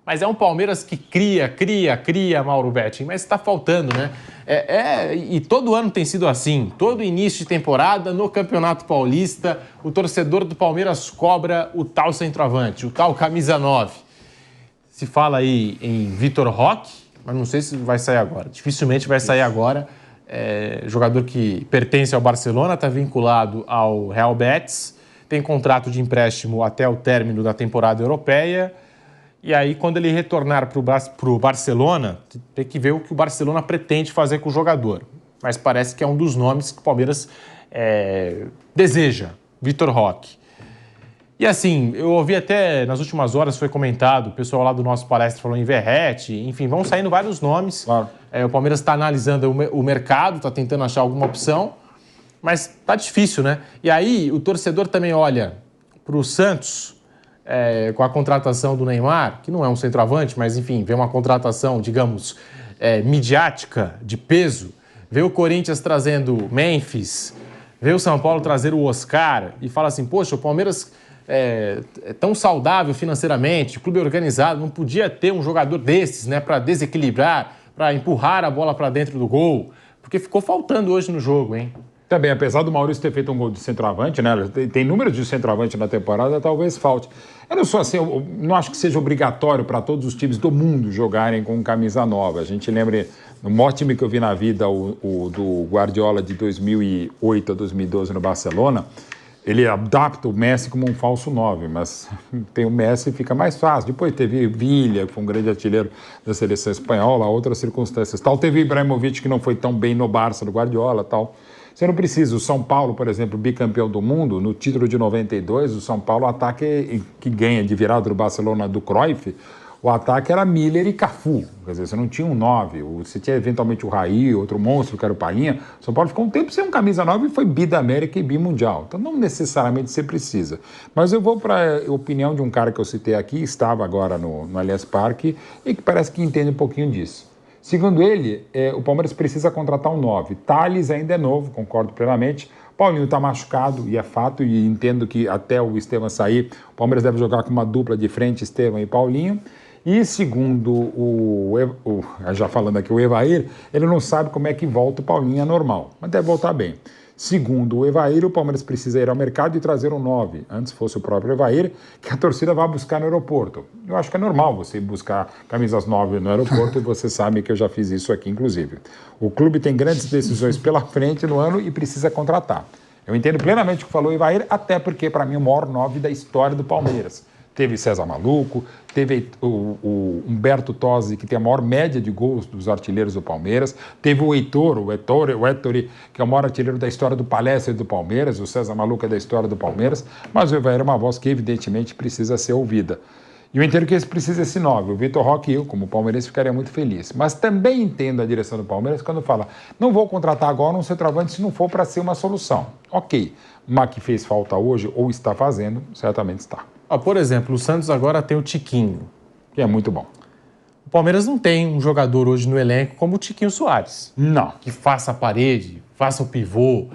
Mas é um Palmeiras que cria, Mauro Betting, mas está faltando, né? E todo ano tem sido assim. Todo início de temporada, no Campeonato Paulista, o torcedor do Palmeiras cobra o tal centroavante, o tal camisa 9. Se fala aí em Vitor Roque, mas não sei se vai sair agora. Dificilmente vai sair agora. Jogador que pertence ao Barcelona, está vinculado ao Real Betis, tem contrato de empréstimo até o término da temporada europeia. E aí, quando ele retornar para o Barcelona, tem que ver o que o Barcelona pretende fazer com o jogador. Mas parece que é um dos nomes que o Palmeiras deseja, Vitor Roque. E assim, eu ouvi até nas últimas horas, foi comentado, o pessoal lá do nosso palestra falou em Verratti, enfim, vão saindo vários nomes. Claro. O Palmeiras está analisando o mercado, está tentando achar alguma opção, mas está difícil, né? E aí, o torcedor também olha para o Santos, com a contratação do Neymar, que não é um centroavante, mas enfim, vê uma contratação, digamos, midiática, de peso, vê o Corinthians trazendo Memphis, vê o São Paulo trazer o Oscar e fala assim, poxa, o Palmeiras é tão saudável financeiramente, clube organizado, não podia ter um jogador desses, né, para desequilibrar, para empurrar a bola para dentro do gol, porque ficou faltando hoje no jogo, hein? Também, apesar do Maurício ter feito um gol de centroavante, né? Tem números de centroavante na temporada, talvez falte. Eu não sou assim, eu não acho que seja obrigatório para todos os times do mundo jogarem com camisa nova. A gente lembra, no maior time que eu vi na vida, o do Guardiola de 2008 a 2012 no Barcelona, ele adapta o Messi como um falso 9, mas tem o Messi, fica mais fácil. Depois teve Villa, que foi um grande artilheiro da seleção espanhola, outras circunstâncias. Tal. Teve Ibrahimovic, que não foi tão bem no Barça, do Guardiola, tal. Você não precisa. O São Paulo, por exemplo, bicampeão do mundo, no título de 92, o São Paulo, o ataque que ganha de virada do Barcelona do Cruyff, o ataque era Miller e Cafu. Quer dizer, você não tinha um 9. Você tinha eventualmente o Raí, outro monstro, que era o Painha. O São Paulo ficou um tempo sem um camisa 9 e foi bi da América e bi mundial. Então não necessariamente você precisa. Mas eu vou para a opinião de um cara que eu citei aqui, estava agora no Allianz Parque, e que parece que entende um pouquinho disso. Segundo ele, o Palmeiras precisa contratar um 9. Thales ainda é novo, concordo plenamente. Paulinho está machucado, e é fato, e entendo que até o Estevam sair, o Palmeiras deve jogar com uma dupla de frente, Estevam e Paulinho. E segundo já falando aqui, o Evair, ele não sabe como é que volta o Paulinho normal, mas deve voltar bem. Segundo o Evair, o Palmeiras precisa ir ao mercado e trazer um 9. Antes fosse o próprio Evair, que a torcida vai buscar no aeroporto. Eu acho que é normal você buscar camisas 9 no aeroporto, e você sabe que eu já fiz isso aqui, inclusive. O clube tem grandes decisões pela frente no ano e precisa contratar. Eu entendo plenamente o que falou o Evair, até porque, para mim, o maior 9 da história do Palmeiras. Teve César Maluco, teve o Humberto Tosi, que tem a maior média de gols dos artilheiros do Palmeiras, teve o Ettore, que é o maior artilheiro da história do Palestra e do Palmeiras, o César Maluco é da história do Palmeiras, mas o Evair é uma voz que evidentemente precisa ser ouvida. E eu entendo que esse precisa esse 9. O Vitor Roque e eu, como palmeirense, ficaria muito feliz. Mas também entendo a direção do Palmeiras quando fala, não vou contratar agora um centroavante se não for para ser uma solução. Ok, mas que fez falta hoje ou está fazendo, certamente está. Por exemplo, o Santos agora tem o Tiquinho, que é muito bom. O Palmeiras não tem um jogador hoje no elenco como o Tiquinho Soares. Não. Que faça a parede, faça o pivô.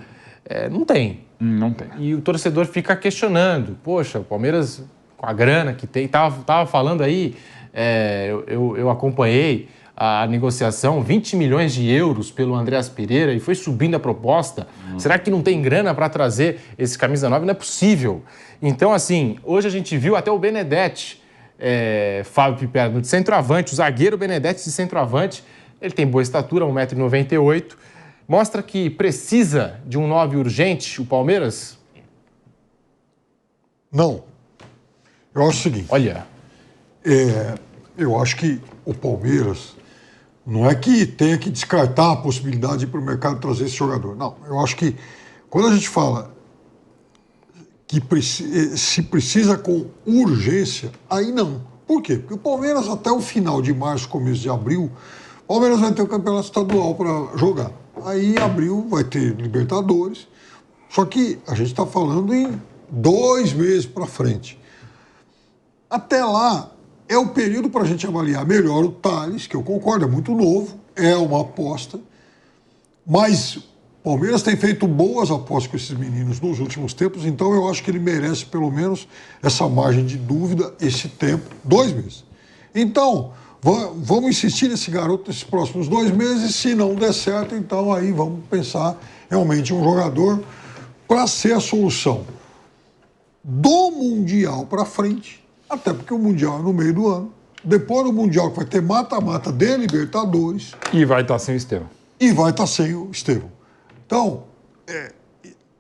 Não tem. Não tem. E o torcedor fica questionando. Poxa, o Palmeiras, com a grana que tem, tava falando aí, eu acompanhei a negociação, 20 milhões de euros pelo Andreas Pereira, e foi subindo a proposta. Será que não tem grana para trazer esse camisa 9? Não é possível. Então, assim, hoje a gente viu até o Benedetti, Fábio Piperno de centroavante, o zagueiro Benedetti de centroavante. Ele tem boa estatura, 1,98 m. Mostra que precisa de um 9 urgente, o Palmeiras? Não. Eu acho o seguinte. Olha. Eu acho que o Palmeiras não é que tenha que descartar a possibilidade de ir para o mercado trazer esse jogador. Não. Eu acho que quando a gente fala que se precisa com urgência, aí não. Por quê? Porque o Palmeiras, até o final de março, começo de abril, o Palmeiras vai ter o campeonato estadual para jogar. Aí, em abril, vai ter Libertadores. Só que a gente está falando em 2 meses para frente. Até lá, é o período para a gente avaliar melhor o Thales, que eu concordo, é muito novo, é uma aposta, mas o Palmeiras tem feito boas apostas com esses meninos nos últimos tempos, então eu acho que ele merece pelo menos essa margem de dúvida, esse tempo, 2 meses. Então, vamos insistir nesse garoto nesses próximos 2 meses. Se não der certo, então aí vamos pensar realmente em um jogador para ser a solução do Mundial para frente, até porque o Mundial é no meio do ano. Depois do Mundial, que vai ter mata-mata de Libertadores. E vai estar sem o Estevão. E vai estar sem o Estevão. Então,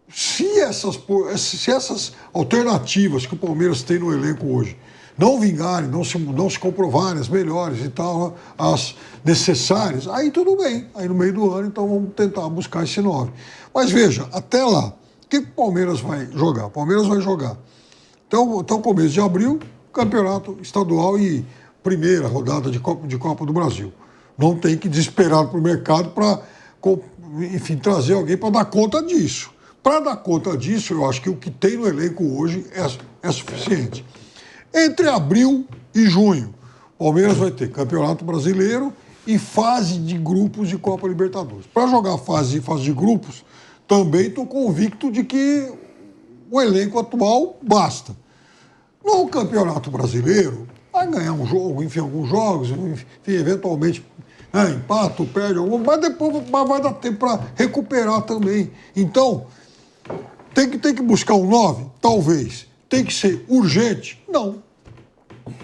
se essas alternativas que o Palmeiras tem no elenco hoje não vingarem, não se comprovarem as melhores e tal, as necessárias, aí tudo bem. Aí no meio do ano, então vamos tentar buscar esse 9. Mas veja, até lá, o que o Palmeiras vai jogar? O Palmeiras vai jogar. Então, começo de abril, campeonato estadual e primeira rodada de Copa do Brasil. Não tem que desesperar para o mercado para, enfim, trazer alguém para dar conta disso. Para dar conta disso, eu acho que o que tem no elenco hoje é suficiente. Entre abril e junho, o Palmeiras vai ter Campeonato Brasileiro e fase de grupos de Copa Libertadores. Para jogar fase de grupos, também estou convicto de que o elenco atual basta. No Campeonato Brasileiro, vai ganhar um jogo, enfim, alguns jogos, enfim, eventualmente empata ou perde algum, mas depois vai dar tempo para recuperar também. Então, tem que buscar um 9? Talvez. Tem que ser urgente? Não.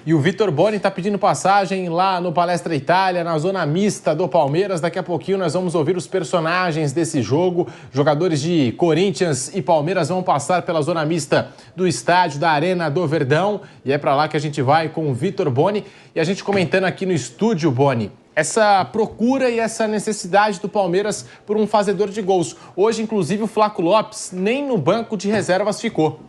E o Vitor Boni está pedindo passagem lá no Palestra Itália, na zona mista do Palmeiras. Daqui a pouquinho nós vamos ouvir os personagens desse jogo. Jogadores de Corinthians e Palmeiras vão passar pela zona mista do estádio, da Arena do Verdão. E é para lá que a gente vai com o Vitor Boni. E a gente comentando aqui no estúdio, Boni, essa procura e essa necessidade do Palmeiras por um fazedor de gols. Hoje, inclusive, o Flaco Lopes nem no banco de reservas ficou.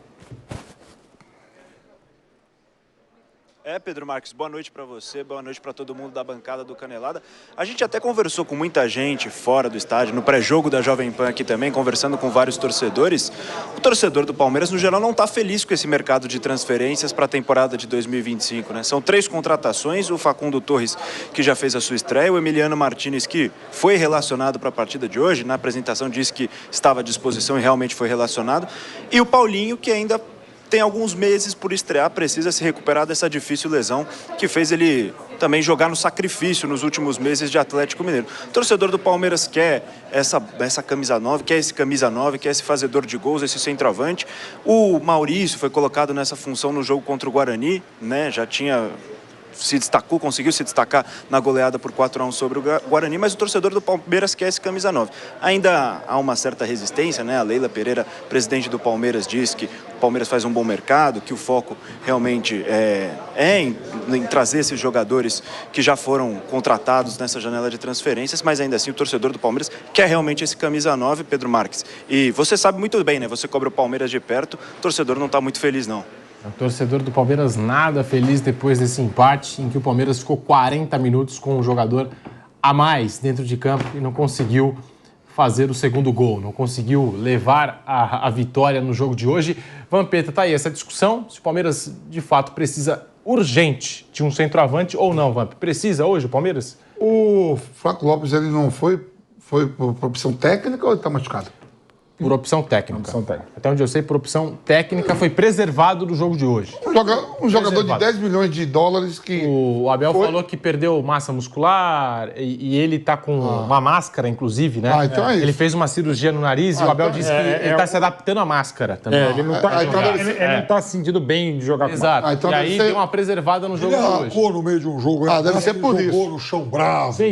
Pedro Marques, boa noite para você, boa noite para todo mundo da bancada do Canelada. A gente até conversou com muita gente fora do estádio, no pré-jogo da Jovem Pan aqui também, conversando com vários torcedores. O torcedor do Palmeiras, no geral, não está feliz com esse mercado de transferências para a temporada de 2025, né? São 3 contratações, o Facundo Torres, que já fez a sua estreia, o Emiliano Martinez, que foi relacionado para a partida de hoje, na apresentação disse que estava à disposição e realmente foi relacionado, e o Paulinho, que ainda tem alguns meses por estrear, precisa se recuperar dessa difícil lesão que fez ele também jogar no sacrifício nos últimos meses de Atlético Mineiro. O torcedor do Palmeiras quer essa camisa 9, quer esse camisa 9, quer esse fazedor de gols, esse centroavante. O Maurício foi colocado nessa função no jogo contra o Guarani, né? Já tinha conseguiu se destacar na goleada por 4-1 sobre o Guarani, mas o torcedor do Palmeiras quer esse camisa 9. Ainda há uma certa resistência, né? A Leila Pereira, presidente do Palmeiras, diz que o Palmeiras faz um bom mercado, que o foco realmente é em trazer esses jogadores que já foram contratados nessa janela de transferências, mas ainda assim o torcedor do Palmeiras quer realmente esse camisa 9, Pedro Marques. E você sabe muito bem, né? Você cobra o Palmeiras de perto, o torcedor não está muito feliz, não. O torcedor do Palmeiras nada feliz depois desse empate, em que o Palmeiras ficou 40 minutos com um jogador a mais dentro de campo e não conseguiu fazer o segundo gol, não conseguiu levar a vitória no jogo de hoje. Vampeta, tá aí essa discussão, se o Palmeiras de fato precisa urgente de um centroavante ou não, Vamp. Precisa hoje o Palmeiras? O Flaco Lopes, ele não foi por opção técnica ou ele está machucado? Por opção técnica. Até onde eu sei, por opção técnica, foi preservado do jogo de hoje. Um jogador de 10 milhões de dólares que... O Abel falou que perdeu massa muscular e ele tá com uma máscara, inclusive, né? Então é isso. Ele fez uma cirurgia no nariz e o Abel disse que ele tá se adaptando à máscara também. Ele não tá se sentindo bem de jogar com Exato. Então e aí deu uma preservada no jogo de hoje. Ele arrancou no meio de um jogo. Deve ser por isso. Jogou no chão bravo. Sim.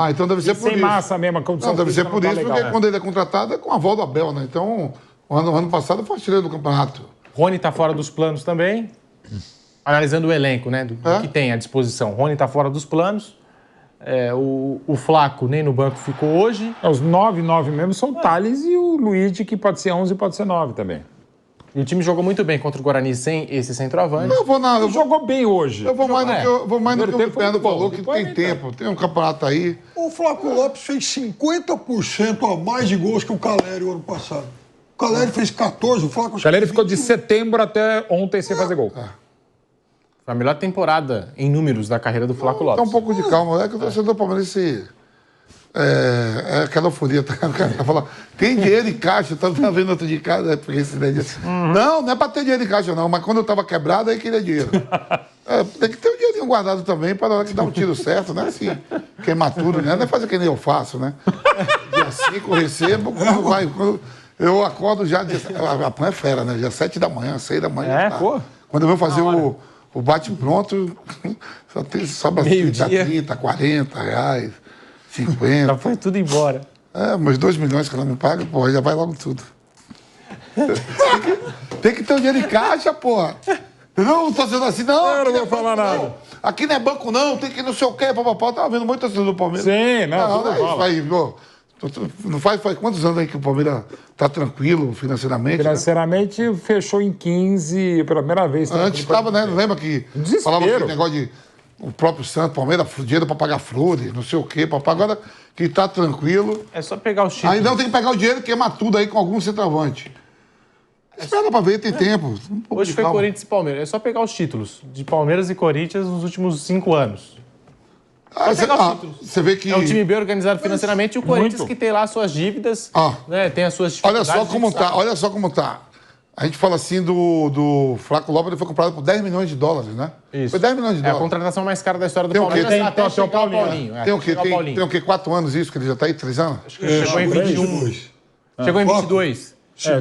Então deve ser por isso. Sem massa mesmo. Não, deve ser por isso, porque quando ele é contratado é com a volta do Abel, né? Então, o ano passado foi artilheiro do campeonato. Rony tá fora dos planos também. Analisando o elenco, né? Do que tem à disposição. Rony tá fora dos planos. O Flaco nem no banco ficou hoje. Os 9 mesmo são o Thales e o Luigi, que pode ser 11 e pode ser 9 também. E o time jogou muito bem contra o Guarani sem esse centroavante. Jogou bem hoje. Eu vou mais no que o Pedro falou, que tem tempo. Tem um campeonato aí. O Flaco Lopes fez 50% a mais de gols que o Caleri o ano passado. O Caleri fez 14, o Flaco... O Caleri ficou de setembro até ontem sem fazer gol. Foi a melhor temporada em números da carreira do Flaco Lopes. Dá um pouco de calma, que o torcedor palmeirense aquela euforia, tá falando, tem dinheiro em caixa, tá vendo outro de casa, porque esse daí disse, não é pra ter dinheiro em caixa não, mas quando eu tava quebrado aí queria dinheiro. Tem que ter um dinheirinho guardado também para na hora que dá um tiro certo, né? Assim, queimar tudo, né? Não é fazer que nem eu faço, né? Dia 5 eu recebo, quando eu acordo já... A PAN é fera, né? Dia 7 da manhã, 6 da manhã. Pô. Quando eu vou fazer o bate-pronto, sobra 30, 40 reais, 50. Já foi tudo embora. Mas 2 milhões que ela me paga, pô, já vai logo tudo. Tem que ter o dinheiro em caixa, porra. Não tô dizendo assim, não. Eu não vou falar nada. Não. Aqui não é banco, não, tem que não sei o quê, papapá. Tava vendo muito torcedor do Palmeiras. Sim, não é isso aí, pô. Não faz quantos anos aí que o Palmeiras tá tranquilo financeiramente? Financeiramente, né? Fechou em 15 pela primeira vez. Antes estava, né? Não lembra que falava aquele negócio de o próprio Santos, Palmeiras, dinheiro para pagar flores, não sei o quê, papá. Agora que tá tranquilo. É só pegar os títulos. Aí não tem que pegar o dinheiro e queimar tudo aí com algum centroavante. Espera pra ver, tem tempo. Hoje foi Corinthians e Palmeiras. É só pegar os títulos de Palmeiras e Corinthians nos últimos 5 anos. Você vê que... É um time bem organizado financeiramente e o Corinthians que tem lá suas dívidas, né, tem as suas dificuldades. Olha só como tá. A gente fala assim do Flaco Lopes, ele foi comprado por 10 milhões de dólares, né? Isso. Foi 10 milhões de dólares. É a contratação mais cara da história do Palmeiras até chegar o Paulinho. Tem o quê? 4 anos isso, que ele já tá aí, 3 anos? Acho que chegou em 21. Chegou em 22.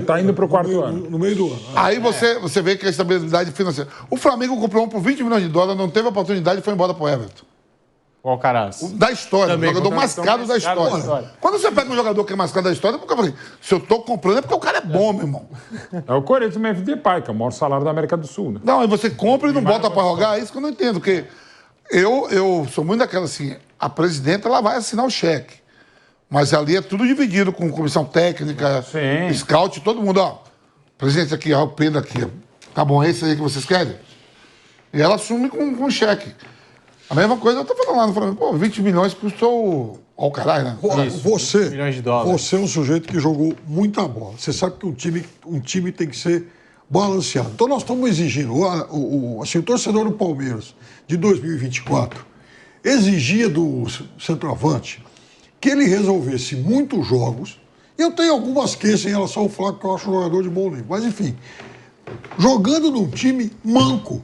Tá indo pro 4º ano. No meio do ano. Aí você vê que a estabilidade financeira... O Flamengo comprou um por 20 milhões de dólares, não teve oportunidade e foi embora pro Everton. O Alcaraz. Da história, Também, o jogador mais caro da história. Quando você pega um jogador que é mais caro da história, porque eu falei, se eu tô comprando é porque o cara é bom, meu irmão. É o Corinthians Memphis Depay, que é o maior salário da América do Sul, né? Não, aí você compra e não bota pra rogar, é isso que eu não entendo, porque eu sou muito daquela assim, a presidenta ela vai assinar o cheque, mas ali é tudo dividido com comissão técnica, Sim. scout, todo mundo, ó, presidente aqui, ó, o Pedro aqui, ó. Tá bom, é esse aí que vocês querem? E ela assume com cheque. A mesma coisa eu tô falando lá no Flamengo. Pô, 20 milhões custou ao caralho, né? Você, milhões de dólares. você é um sujeito que jogou muita bola. Você sabe que um time tem que ser balanceado. Então nós estamos exigindo, assim, o torcedor do Palmeiras de 2024 exigia do centroavante que ele resolvesse muitos jogos. Eu tenho algumas queixas em relação ao Flaco, que eu acho um jogador de bom nível. Mas enfim, jogando num time manco.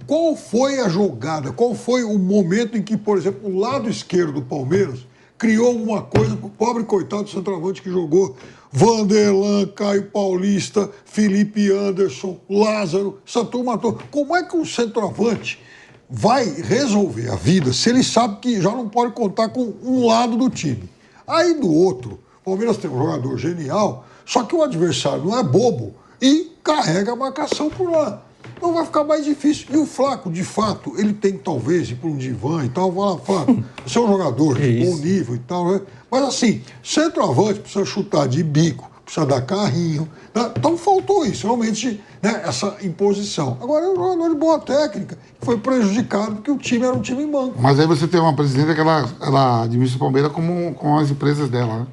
Qual foi a jogada? Qual foi o momento em que, por exemplo, o lado esquerdo do Palmeiras criou alguma coisa para o pobre coitado do centroavante que jogou? Vanderlan, Caio Paulista, Felipe Anderson, Lázaro, essa turma toda. Como é que um centroavante vai resolver a vida se ele sabe que já não pode contar com um lado do time? Aí do outro, o Palmeiras tem um jogador genial, só que o adversário não é bobo e carrega a marcação por lá. Então vai ficar mais difícil. E o Flaco, de fato, ele tem que talvez ir para um divã e tal. Falar, Flaco, você é um jogador de bom nível e tal, né? Mas assim, centroavante precisa chutar de bico, precisa dar carrinho. Né? Então faltou isso, realmente, né? Essa imposição. Agora é um jogador de boa técnica, que foi prejudicado porque o time era um time manco. Mas aí você tem uma presidenta que ela administra o Palmeiras com as empresas dela, né?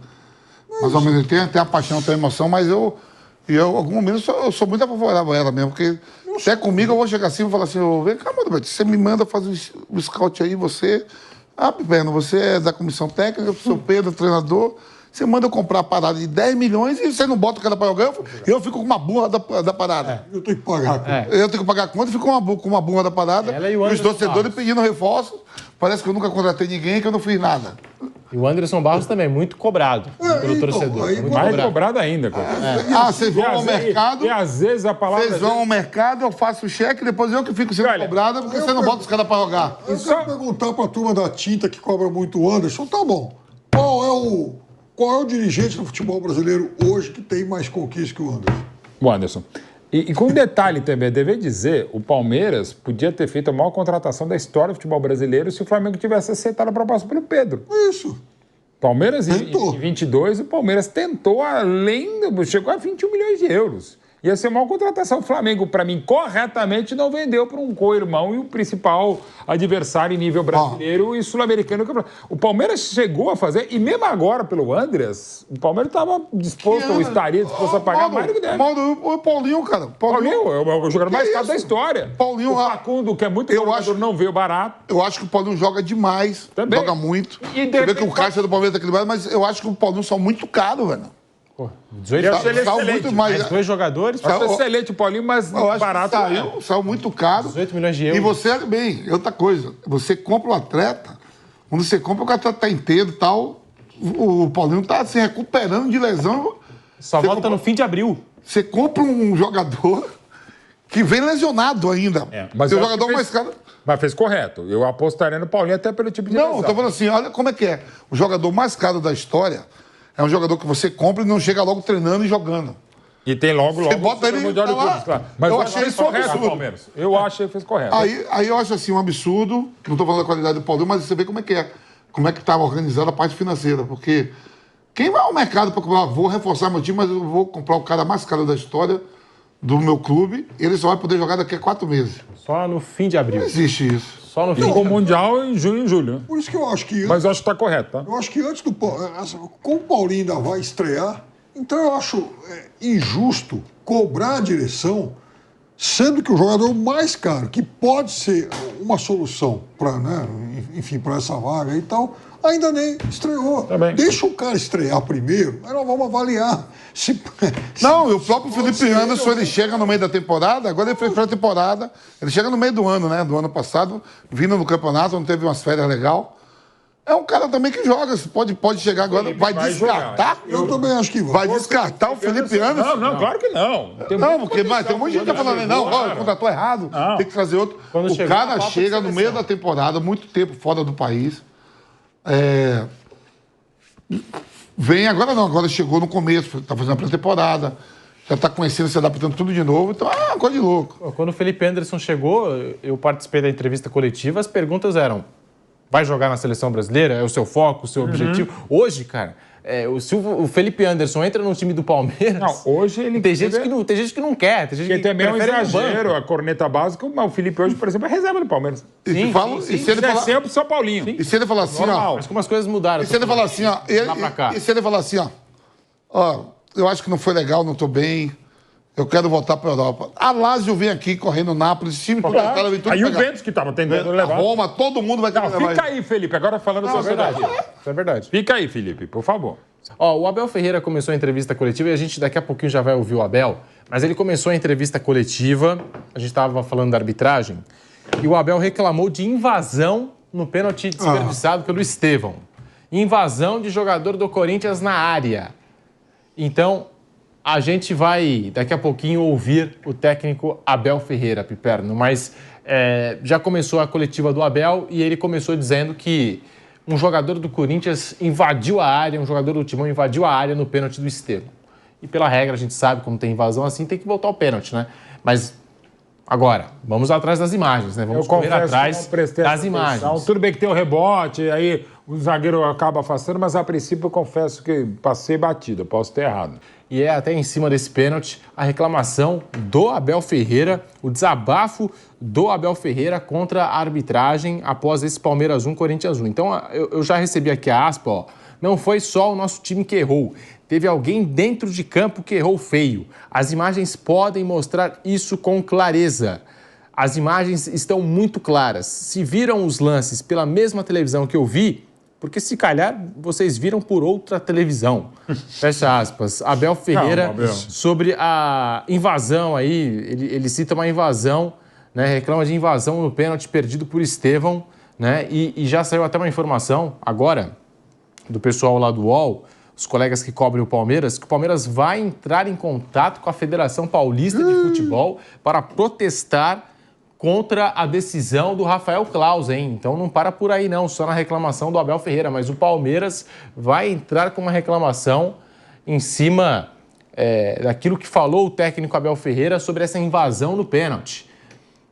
Mais ou menos, tem a paixão, tem a emoção, mas eu em algum momento, eu sou muito favorável a ela mesmo, porque se é comigo, eu vou chegar assim e vou falar assim, vem cá, mano, você me manda fazer o scout aí, você... Pena, você é da comissão técnica, o seu Pedro, treinador, você manda eu comprar a parada de 10 milhões e você não bota o cara para jogar, eu fico com uma burra da parada. Eu tenho que pagar. Eu tenho que pagar a conta e fico com uma burra da parada. Ela e os torcedores pedindo reforço. Parece que eu nunca contratei ninguém, que eu não fiz nada. E o Anderson Barros também, muito cobrado pelo torcedor. Muito mais cobrado ainda, cara. Vocês vão ao mercado. E às vezes a palavra. Vocês vão ao mercado, eu faço o cheque, depois eu que fico sendo cobrado, porque você não bota os caras para jogar. Eu quero perguntar para a turma da tinta que cobra muito o Anderson, tá bom. Qual é o dirigente do futebol brasileiro hoje que tem mais conquistas que o Anderson? O Anderson. E com um detalhe também, dever dizer, o Palmeiras podia ter feito a maior contratação da história do futebol brasileiro se o Flamengo tivesse aceitado a proposta pelo Pedro. Isso. Palmeiras, em 22, o Palmeiras tentou chegou a 21 milhões de euros. Ia ser uma contratação. O Flamengo, para mim, corretamente não vendeu para um co-irmão e o principal adversário em nível brasileiro e sul-americano. O Palmeiras chegou a fazer, e mesmo agora, pelo Andreas, o Palmeiras estava disposto, ou estaria disposto a pagar mais do que deve. O Paulinho, cara. Paulinho é o jogador mais caro da história. Paulinho, o Facundo, que é muito jogador, não veio barato. Eu acho que o Paulinho joga demais. Também. Joga muito. Você vê que o caixa do Palmeiras tá equilibrado, mas eu acho que o Paulinho são muito caro, velho. 18 Eu achei ele Saiu excelente. muito mais. mais 2 jogadores, Acho excelente o Paulinho, mas Eu acho barato. que saiu muito caro. 18 milhões de euros. E você, bem, outra coisa, você compra o atleta, quando você compra, o atleta está inteiro e tal, o Paulinho está se recuperando de lesão. Só Você volta compra- no fim de abril. Você compra um jogador que vem lesionado ainda. Mas Seu eu acho jogador que mais fez- caro. Mas fez correto. Eu apostaria no Paulinho até pelo tipo de Não, lesão. eu tô falando assim, olha como é que é. O jogador mais caro da história é um jogador que você compra e não chega logo treinando e jogando. E tem logo Você bota o Super ele, Mundial de tá lá. Clubes, claro. Mas Eu acho achei que isso um correto, absurdo. Palmeiras. Eu achei que fez correto. Aí eu acho assim um absurdo, não estou falando da qualidade do Paulinho, mas você vê como é que estava organizada a parte financeira, porque quem vai ao mercado para comprar, vou reforçar meu time, mas eu vou comprar o cara mais caro da história do meu clube, ele só vai poder jogar daqui a 4 meses. Só no fim de abril. Não existe isso. Só no fim. Ficou Mundial em junho e julho. Né? Por isso que eu acho que... Mas eu acho que está correto, tá? Eu acho que antes do... Como o Paulinho ainda vai estrear, então eu acho injusto cobrar a direção, sendo que o jogador mais caro, que pode ser uma solução para, né, enfim, para essa vaga e tal, ainda nem estreou. Tá bem. Deixa o cara estrear primeiro, aí nós vamos avaliar. Não, e o próprio Felipe Anderson, ele chega no meio da temporada, agora ele fez pré-temporada, ele chega no meio do ano, né? Do ano passado, vindo no campeonato, não teve umas férias legal. É um cara também que joga, pode chegar agora, Felipe vai vai descartar. Eu também acho que vai. Vai descartar o Felipe Anderson. Não, claro que não. Não, porque tem um monte de gente que tá falando, não, ó, contratou errado, Não. tem que trazer outro. Quando O chegou, cara falta de chega no seleção. meio da temporada, muito tempo fora do país. Vem agora não, agora chegou no começo, tá fazendo a pré-temporada, já tá conhecendo, se adaptando tudo de novo, então é uma coisa de louco. Quando o Felipe Anderson chegou, eu participei da entrevista coletiva, as perguntas eram: vai jogar na seleção brasileira? É o seu foco, o seu objetivo? Hoje, cara, se o Felipe Anderson entra no time do Palmeiras... Não, hoje ele... Tem gente que não quer, tem gente Porque que também é um prefere no exagero, banco. a corneta básica, mas o Felipe hoje, por exemplo, é reserva do Palmeiras. E Sim, te falo, sim, e sim. se ele É falar, sempre o São Paulinho. e se ele falar assim, Normal. ó, Mas como as coisas mudaram. e se ele falar assim, ó, Lá pra cá. e se ele falar assim, ó, eu acho que não foi legal, não tô bem, eu quero voltar pra Europa. A Lazio vem aqui correndo Nápoles, esse time Claro. vem tudo Aí o pegar. Ventus que estava tentando A levar. Roma, todo mundo vai querer Não, levar fica ele. aí, Felipe. Agora falando Isso é sobre verdade. Isso é verdade. Fica aí, Felipe, por favor. Ó, o Abel Ferreira começou a entrevista coletiva e a gente daqui a pouquinho já vai ouvir o Abel, mas ele começou a entrevista coletiva, a gente estava falando da arbitragem, e o Abel reclamou de invasão no pênalti desperdiçado pelo Estevão. Invasão de jogador do Corinthians na área. Então, a gente vai daqui a pouquinho ouvir o técnico Abel Ferreira, Piperno, mas já começou a coletiva do Abel e ele começou dizendo que um jogador do Corinthians invadiu a área, um jogador do Timão invadiu a área no pênalti do Estevão. E pela regra, a gente sabe, como tem invasão assim, tem que voltar ao pênalti, né? Mas agora, vamos atrás das imagens, né? Vamos correr atrás das imagens. Tudo bem que tem o rebote, aí o zagueiro acaba afastando, mas a princípio eu confesso que passei batido, eu posso ter errado. E é até em cima desse pênalti a reclamação do Abel Ferreira, o desabafo do Abel Ferreira contra a arbitragem após esse Palmeiras 1, Corinthians 1. Então, eu já recebi aqui a aspa, ó. Não foi só o nosso time que errou. Teve alguém dentro de campo que errou feio. As imagens podem mostrar isso com clareza. As imagens estão muito claras. Se viram os lances pela mesma televisão que eu vi, porque se calhar vocês viram por outra televisão. Fecha aspas. Abel Ferreira, Calma, Abel. sobre a invasão aí, ele cita uma invasão, né, reclama de invasão no pênalti perdido por Estevão, né, e já saiu até uma informação agora do pessoal lá do UOL, os colegas que cobrem o Palmeiras, que o Palmeiras vai entrar em contato com a Federação Paulista de Futebol para protestar contra a decisão do Rafael Claus, hein? Então não para por aí não, só na reclamação do Abel Ferreira, mas o Palmeiras vai entrar com uma reclamação em cima daquilo que falou o técnico Abel Ferreira sobre essa invasão no pênalti.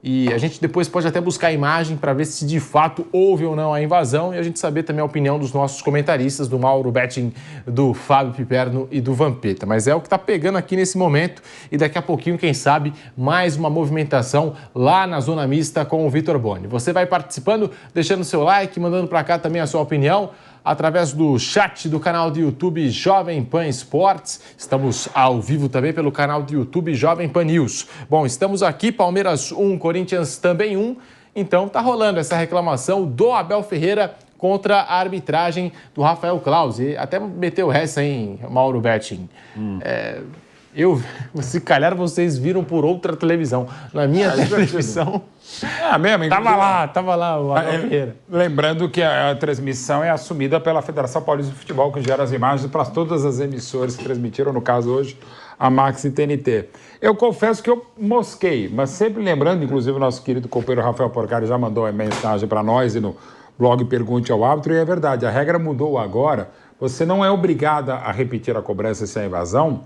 E a gente depois pode até buscar a imagem para ver se de fato houve ou não a invasão e a gente saber também a opinião dos nossos comentaristas, do Mauro Betting, do Fábio Piperno e do Vampeta. Mas é o que está pegando aqui nesse momento e daqui a pouquinho, quem sabe, mais uma movimentação lá na Zona Mista com o Vitor Boni. Você vai participando, deixando seu like, mandando para cá também a sua opinião através do chat do canal do YouTube Jovem Pan Esportes. Estamos ao vivo também pelo canal do YouTube Jovem Pan News. Bom, estamos aqui, Palmeiras 1, Corinthians também 1. Então tá rolando essa reclamação do Abel Ferreira contra a arbitragem do Rafael Claus. E até meteu essa, hein, Mauro Betting. Se calhar vocês viram por outra televisão. Na minha televisão... mesmo. Tava lá o Abel Ferreira. Lembrando que a transmissão é assumida pela Federação Paulista de Futebol, que gera as imagens para todas as emissoras que transmitiram, no caso hoje, a Max e TNT. Eu confesso que eu mosquei, mas sempre lembrando, inclusive o nosso querido companheiro Rafael Porcari já mandou uma mensagem para nós e no blog Pergunte ao Árbitro, e é verdade, a regra mudou agora, você não é obrigada a repetir a cobrança sem a invasão,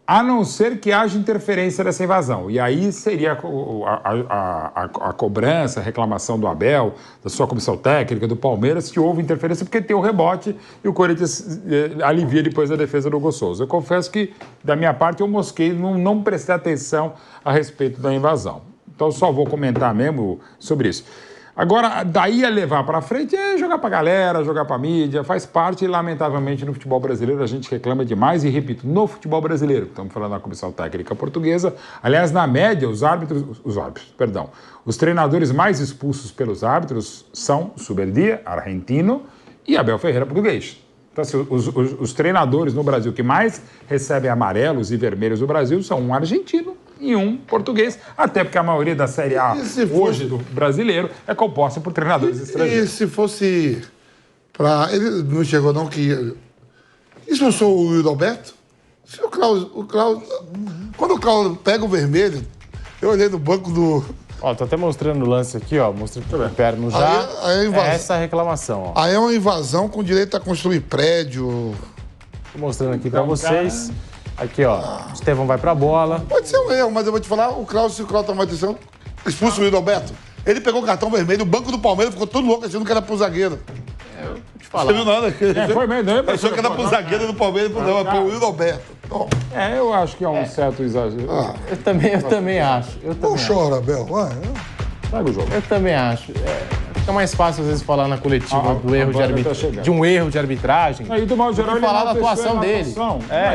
a não ser que haja interferência dessa invasão. E aí seria a cobrança, a reclamação do Abel, da sua comissão técnica, do Palmeiras, que houve interferência porque tem o rebote e o Corinthians alivia depois a defesa do Hugo Souza. Eu confesso que, da minha parte, eu mosquei, não prestei atenção a respeito da invasão. Então, só vou comentar mesmo sobre isso. Agora, daí a levar para frente é jogar para a galera, jogar para a mídia, faz parte e, lamentavelmente, no futebol brasileiro a gente reclama demais e, repito, no futebol brasileiro, estamos falando da comissão técnica portuguesa, aliás, na média, os treinadores mais expulsos pelos árbitros são Zubeldia, argentino, e Abel Ferreira, português. Então, assim, os treinadores no Brasil que mais recebem amarelos e vermelhos no Brasil são um argentino e um português, até porque a maioria da Série A hoje do brasileiro é composta por treinadores estrangeiros. E se fosse para... Ele não chegou não que... Expulsou o Wildo Alberto? Se o Klaus... Quando o Klaus pega o vermelho, eu olhei no banco do... Ó, tô até mostrando o lance aqui, ó, mostrando o perno já. Aí é essa reclamação, ó. Aí é uma invasão com direito a construir prédio. Tô mostrando aqui pra vocês. Aqui, ó, o Estevão vai pra bola. Pode ser um erro, mas eu vou te falar, se o Klaus tomar atenção, expulso o Wildo Alberto. Ele pegou o cartão vermelho, o banco do Palmeiras ficou todo louco, achando que era pro zagueiro. Vou te falar. Você viu nada? Foi mesmo, né? Achou que era pro zagueiro do Palmeiras, não, é pro Wildo Alberto. Bom. Eu acho que é um certo exagero. Eu também acho. Não chora, Abel. Vai. Sabe o jogo? Eu também acho. Fica mais fácil, às vezes, falar na coletiva do erro de um erro de arbitragem. Aí, do modo geral, falar da atuação dele.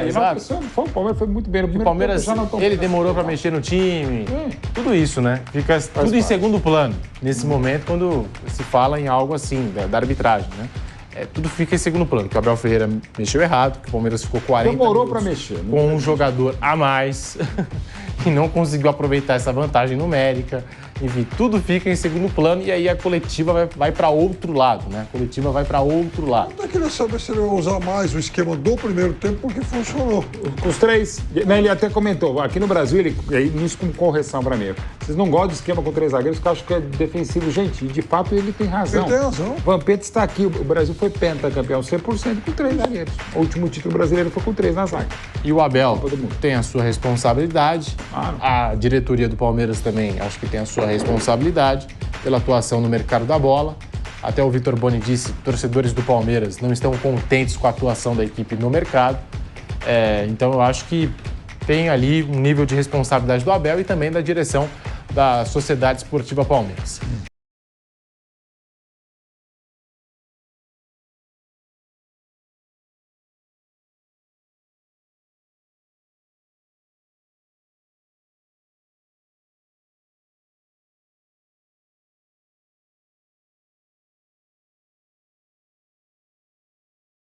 Exato. O Palmeiras foi muito bem. O Palmeiras, ele demorou para mexer no time. Tudo isso, né? Fica tudo em segundo plano, nesse momento, quando se fala em algo assim, da arbitragem, né? Tudo fica em segundo plano, que o Abel Ferreira mexeu errado, que o Palmeiras ficou 40 demorou minutos para mexer, com um jogador a mais e não conseguiu aproveitar essa vantagem numérica. Enfim, tudo fica em segundo plano e aí a coletiva vai para outro lado, né? A coletiva vai para outro lado. Eu queria saber se ele vai usar mais o esquema do primeiro tempo, porque funcionou. Com os três. Ele até comentou, aqui no Brasil, isso com correção para mim. Vocês não gostam de esquema com três zagueiros, porque eu acho que é defensivo gentil. De fato, ele tem razão. Ele tem razão. O Vampeta está aqui. O Brasil foi pentacampeão 100% com três zagueiros. O último título brasileiro foi com três na zaga. E o Abel tem a sua responsabilidade. Claro. A diretoria do Palmeiras também acho que tem a sua responsabilidade pela atuação no mercado da bola. Até o Vitor Boni disse que torcedores do Palmeiras não estão contentes com a atuação da equipe no mercado. Então eu acho que tem ali um nível de responsabilidade do Abel e também da direção da Sociedade Esportiva Palmeiras.